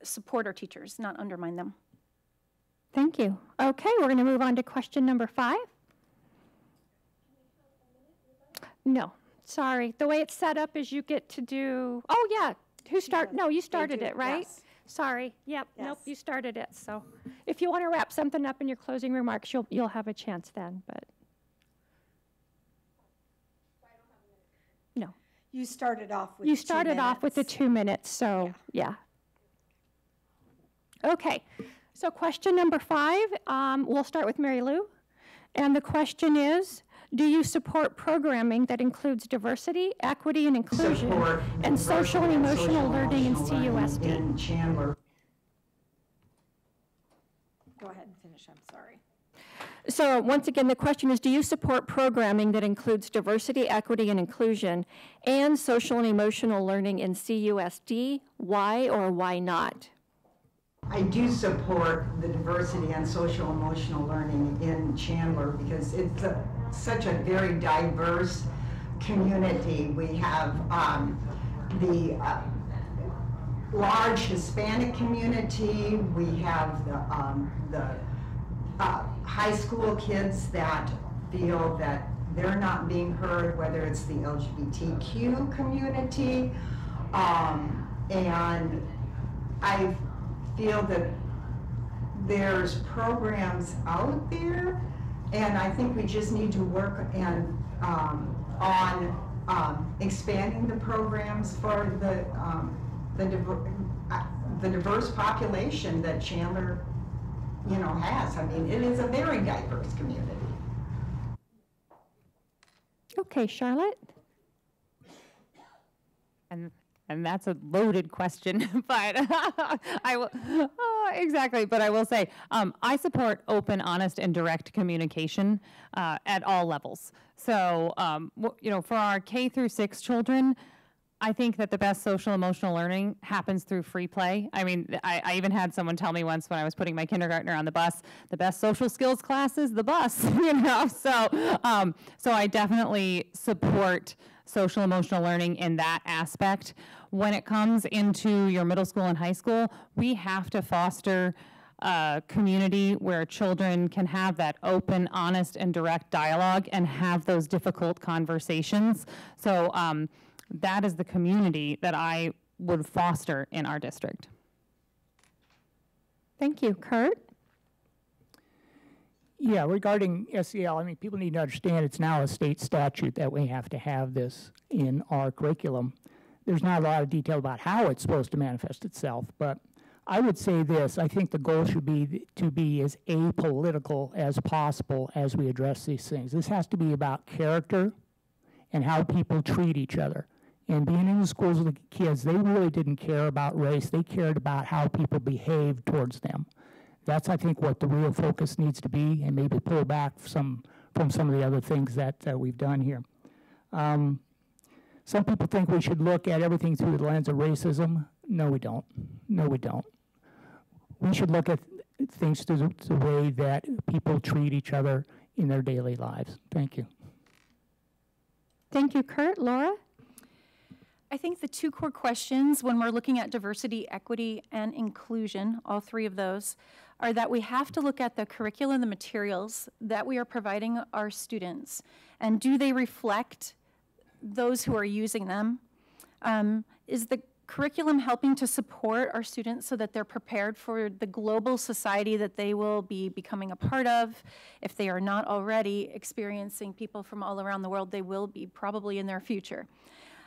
support our teachers, not undermine them. Thank you. Okay, we're going to move on to question number 5. No, sorry. The way it's set up is you get to do, oh yeah, no, you started it, right? Yes. Sorry, yep, nope, Yes. you started it. So if you want to wrap something up in your closing remarks, you'll have a chance then, but. No. You started off with You 2 started off with the minutes. 2 minutes, so, yeah. Okay, so question number 5, we'll start with Marilou. And the question is, do you support programming that includes diversity, equity, and inclusion, Support and social and diversity emotional learning in social learning CUSD? in Chandler. Go ahead and finish, I'm sorry. So once again, the question is, do you support programming that includes diversity, equity, and inclusion, and social and emotional learning in CUSD? Why or why not? I do support the diversity and social emotional learning in Chandler because it's such a very diverse community. We have the large Hispanic community. We have the high school kids that feel that they're not being heard, whether it's the LGBTQ community, and I feel that there's programs out there, and I think we just need to work on expanding the programs for the diverse population that Chandler, has. I mean, it is a very diverse community. Okay, Charlotte? And that's a loaded question, but I will, exactly, but I will say, I support open, honest, and direct communication at all levels. So, for our K through 6 children, I think that the best social emotional learning happens through free play. I mean, I even had someone tell me once when I was putting my kindergartner on the bus, the best social skills class is the bus, So, so I definitely support social emotional learning in that aspect. When it comes into your middle school and high school, we have to foster a community where children can have that open, honest, and direct dialogue and have those difficult conversations. So that is the community that I would foster in our district. Thank you. Kurt? Yeah, regarding SEL, I mean, people need to understand it's now a state statute that we have to have this in our curriculum. There's not a lot of detail about how it's supposed to manifest itself, but I would say this: I think the goal should be to be as apolitical as possible as we address these things. This has to be about character and how people treat each other. And being in the schools with the kids, they really didn't care about race. They cared about how people behaved towards them. That's, I think, what the real focus needs to be, and maybe pull back from some of the other things that we've done here. Some people think we should look at everything through the lens of racism. No, we don't. No, we don't. We should look at things through the way that people treat each other in their daily lives. Thank you. Thank you, Kurt. Laura? I think the 2 core questions when we're looking at diversity, equity, and inclusion, all 3 of those, are that we have to look at the curriculum, the materials that we are providing our students, and do they reflect those who are using them? Is the curriculum helping to support our students so that they're prepared for the global society that they will be becoming a part of? If they are not already experiencing people from all around the world, they will be probably in their future.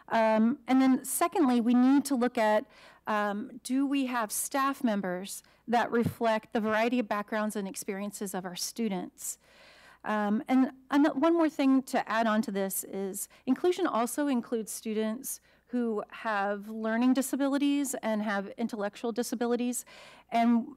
And then secondly, we need to look at, do we have staff members that reflect the variety of backgrounds and experiences of our students? And one more thing to add on to this is inclusion also includes students who have learning disabilities and have intellectual disabilities. And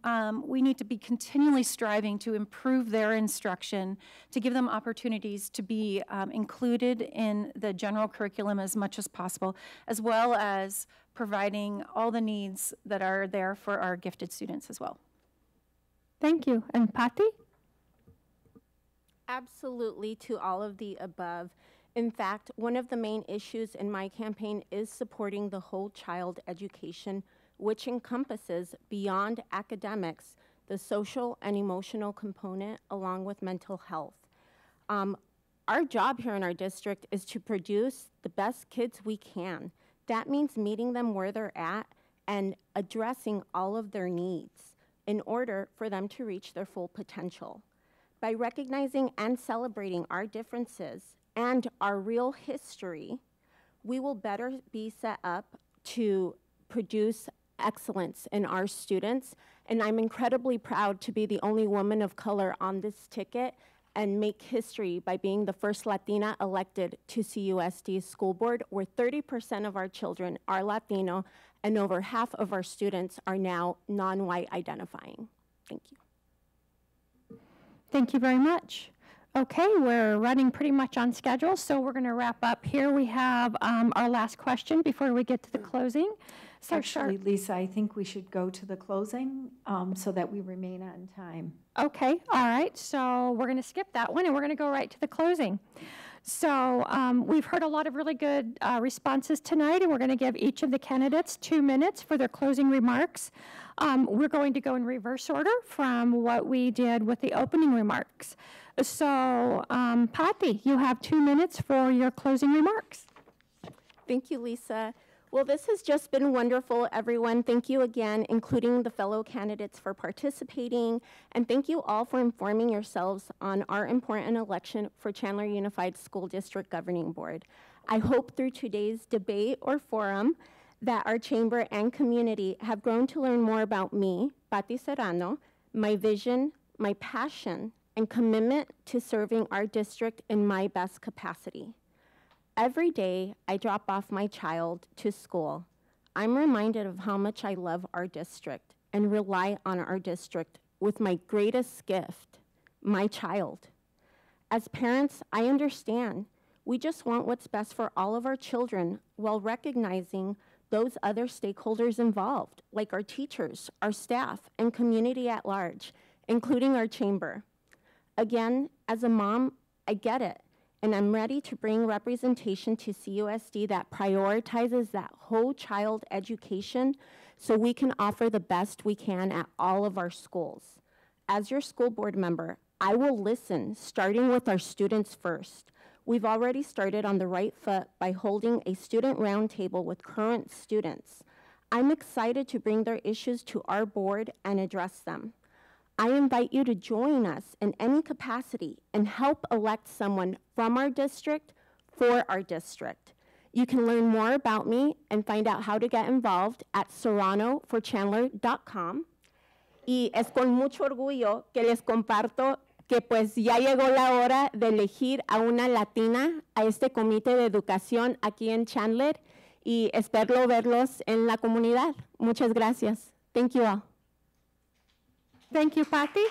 we need to be continually striving to improve their instruction, to give them opportunities to be included in the general curriculum as much as possible, as well as providing all the needs that are there for our gifted students as well. Thank you. And Patti? Absolutely to all of the above. In fact, one of the main issues in my campaign is supporting the whole child education, which encompasses beyond academics, the social and emotional component along with mental health. Our job here in our district is to produce the best kids we can. That means meeting them where they're at and addressing all of their needs in order for them to reach their full potential. By recognizing and celebrating our differences and our real history, we will better be set up to produce excellence in our students. And I'm incredibly proud to be the only woman of color on this ticket and make history by being the first Latina elected to CUSD School Board, where 30% of our children are Latino and over half of our students are now non-white identifying. Thank you. Thank you very much. Okay, we're running pretty much on schedule, so we're going to wrap up here. We have our last question before we get to the closing. So Actually, Lisa, I think we should go to the closing so that we remain on time. Okay, all right, so we're going to skip that one and we're going to go right to the closing. So we've heard a lot of really good responses tonight, and we're going to give each of the candidates 2 minutes for their closing remarks. We're going to go in reverse order from what we did with the opening remarks. So Patti, you have 2 minutes for your closing remarks. Thank you, Lisa. Well, this has just been wonderful, everyone. Thank you again, including the fellow candidates for participating. And thank you all for informing yourselves on our important election for Chandler Unified School District Governing Board. I hope through today's debate or forum that our chamber and community have grown to learn more about me, Patti Serrano, my vision, my passion, and commitment to serving our district in my best capacity. Every day I drop off my child to school, I'm reminded of how much I love our district and rely on our district with my greatest gift, my child. As parents, I understand we just want what's best for all of our children while recognizing those other stakeholders involved, like our teachers, our staff, and community at large, including our chamber. Again, as a mom, I get it. And I'm ready to bring representation to CUSD that prioritizes that whole child education so we can offer the best we can at all of our schools. As your school board member, I will listen, starting with our students first. We've already started on the right foot by holding a student roundtable with current students. I'm excited to bring their issues to our board and address them. I invite you to join us in any capacity and help elect someone from our district for our district. You can learn more about me and find out how to get involved at serranoforchandler.com. Y es con mucho orgullo que les comparto que pues ya llegó la hora de elegir a una latina a este comité de educación aquí en Chandler y espero verlos en la comunidad. Muchas gracias. Thank you all. Thank you, Patti.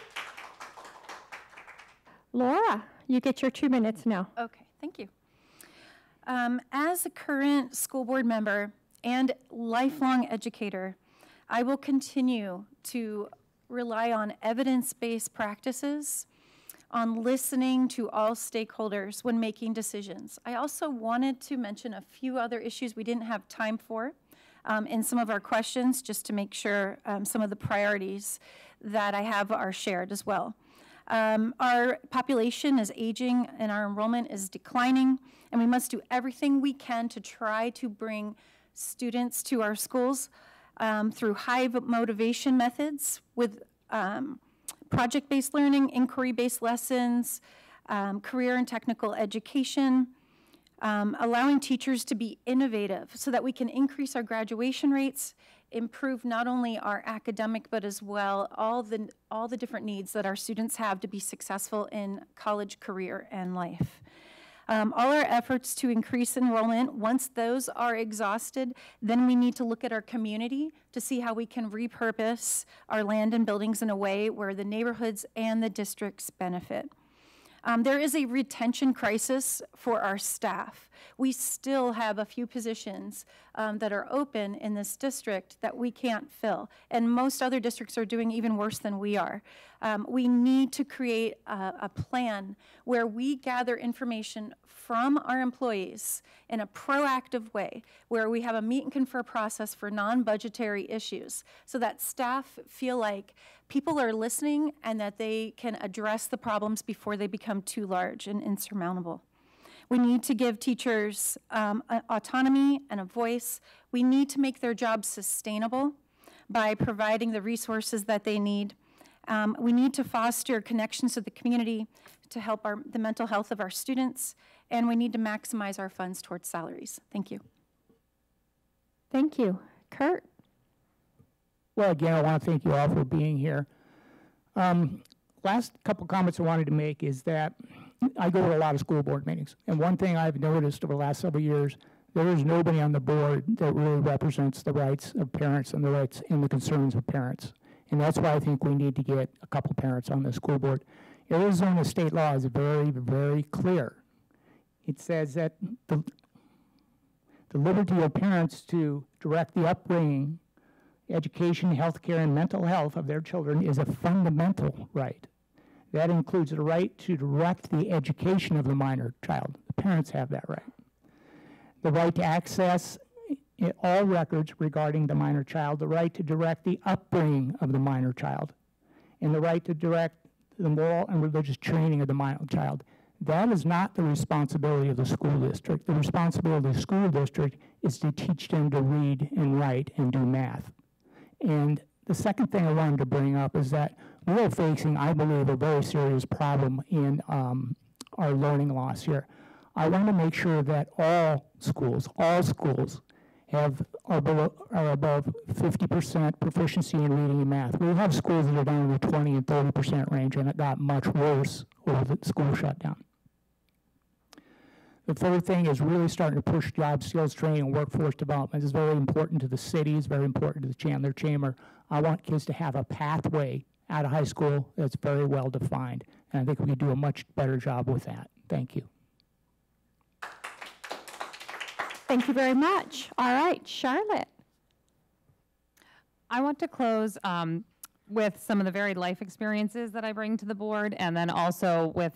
Laura, you get your 2 minutes now. Okay, thank you. As a current school board member and lifelong educator, I will continue to rely on evidence-based practices, on listening to all stakeholders when making decisions. I also wanted to mention a few other issues we didn't have time for in some of our questions, just to make sure some of the priorities that I have are shared as well. Our population is aging and our enrollment is declining, and we must do everything we can to try to bring students to our schools through high motivation methods with project-based learning, inquiry-based lessons, career and technical education, allowing teachers to be innovative so that we can increase our graduation rates, improve not only our academic but as well all the different needs that our students have to be successful in college, career, and life. All our efforts to increase enrollment, once those are exhausted, then we need to look at our community to see how we can repurpose our land and buildings in a way where the neighborhoods and the districts benefit. There is a retention crisis for our staff. We still have a few positions that are open in this district that we can't fill, and most other districts are doing even worse than we are. We need to create a plan where we gather information from our employees in a proactive way, where we have a meet and confer process for non-budgetary issues so that staff feel like people are listening and that they can address the problems before they become too large and insurmountable. We need to give teachers autonomy and a voice. We need to make their jobs sustainable by providing the resources that they need. We need to foster connections to the community to help the mental health of our students, and we need to maximize our funds towards salaries. Thank you. Thank you. Kurt? Well, again, I want to thank you all for being here. Last couple comments I wanted to make is that I go to a lot of school board meetings, and one thing I've noticed over the last several years, there is nobody on the board that really represents the rights of parents and the rights and the concerns of parents. And that's why I think we need to get a couple parents on the school board. Arizona state law is very, very clear. It says that the liberty of parents to direct the upbringing, education, health care, and mental health of their children is a fundamental right. That includes the right to direct the education of the minor child. The parents have that right. The right to access all records regarding the minor child, the right to direct the upbringing of the minor child, and the right to direct the moral and religious training of the minor child. That is not the responsibility of the school district. The responsibility of the school district is to teach them to read and write and do math. And the second thing I wanted to bring up is that we are facing, I believe, a very serious problem in our learning loss here. I want to make sure that all schools are above 50% proficiency in reading and math. We have schools that are down in the 20 and 30% range, and it got much worse over the school shutdown. The third thing is really starting to push job skills training and workforce development. It's very important to the city. It's very important to the Chandler Chamber. I want kids to have a pathway out of high school that's very well defined, and I think we could do a much better job with that. Thank you. Thank you very much. All right, Charlotte. I want to close with some of the varied life experiences that I bring to the board, and then also with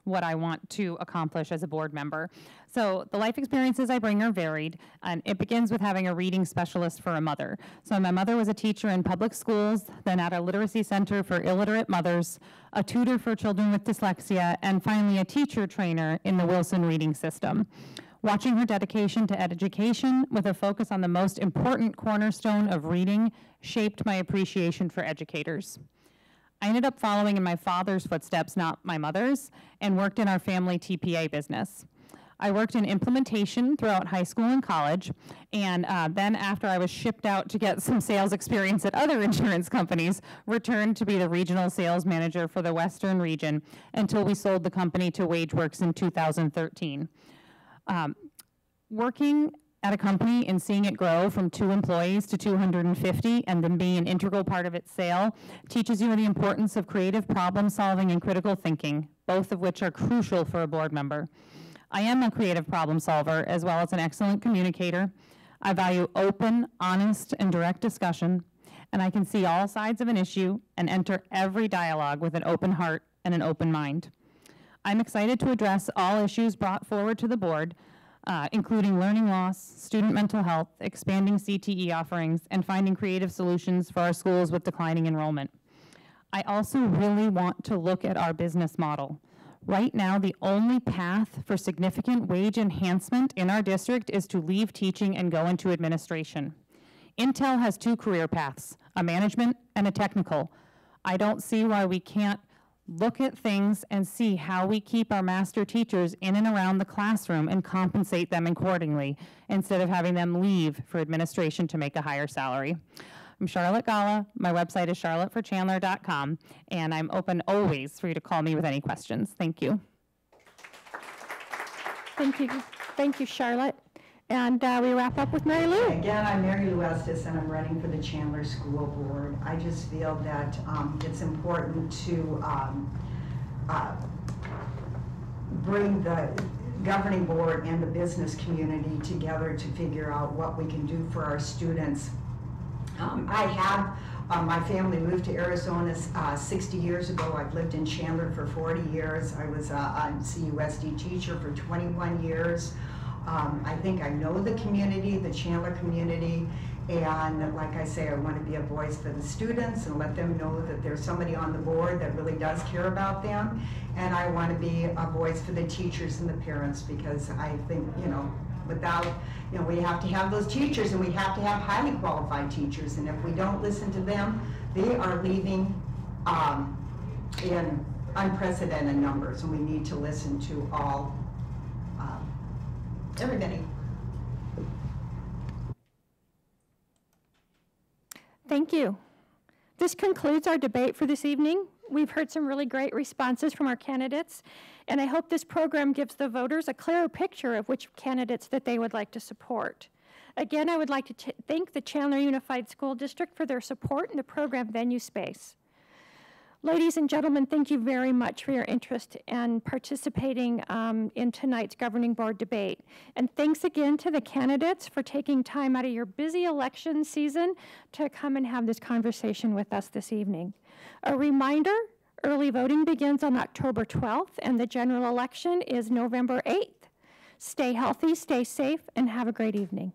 what I want to accomplish as a board member. So the life experiences I bring are varied, and it begins with having a reading specialist for a mother. So my mother was a teacher in public schools, then at a literacy center for illiterate mothers, a tutor for children with dyslexia, and finally a teacher trainer in the Wilson reading system. Watching her dedication to education with a focus on the most important cornerstone of reading shaped my appreciation for educators. I ended up following in my father's footsteps, not my mother's, and worked in our family TPA business. I worked in implementation throughout high school and college, and then after I was shipped out to get some sales experience at other insurance companies, returned to be the regional sales manager for the Western region until we sold the company to WageWorks in 2013. Working at a company and seeing it grow from 2 employees to 250 and then being an integral part of its sale teaches you the importance of creative problem solving and critical thinking, both of which are crucial for a board member. I am a creative problem solver as well as an excellent communicator. I value open, honest, and direct discussion, and I can see all sides of an issue and enter every dialogue with an open heart and an open mind. I'm excited to address all issues brought forward to the board, including learning loss, student mental health, expanding CTE offerings, and finding creative solutions for our schools with declining enrollment. I also really want to look at our business model. Right now, the only path for significant wage enhancement in our district is to leave teaching and go into administration. Intel has 2 career paths, a management and a technical. I don't see why we can't look at things and see how we keep our master teachers in and around the classroom and compensate them accordingly instead of having them leave for administration to make a higher salary. I'm Charlotte Golla. My website is charlotteforchandler.com, and I'm open always for you to call me with any questions. Thank you. Thank you, Charlotte. And we wrap up with Marilou. Again, I'm Marilou Estes, and I'm running for the Chandler School Board. I just feel that it's important to bring the governing board and the business community together to figure out what we can do for our students. My family moved to Arizona 60 years ago. I've lived in Chandler for 40 years. I was a CUSD teacher for 21 years. I think I know the community, the Chandler community, and like I say, I want to be a voice for the students and let them know that there's somebody on the board that really does care about them. And I want to be a voice for the teachers and the parents, because I think, without, we have to have those teachers, and we have to have highly qualified teachers. And if we don't listen to them, they are leaving in unprecedented numbers, and we need to listen to all, everybody. Thank you. This concludes our debate for this evening. We've heard some really great responses from our candidates, and I hope this program gives the voters a clearer picture of which candidates that they would like to support. Again, I would like to thank the Chandler Unified School District for their support in the program venue space. Ladies and gentlemen, thank you very much for your interest and participating in tonight's governing board debate. And thanks again to the candidates for taking time out of your busy election season to come and have this conversation with us this evening. A reminder, early voting begins on October 12th, and the general election is November 8th. Stay healthy, stay safe, and have a great evening.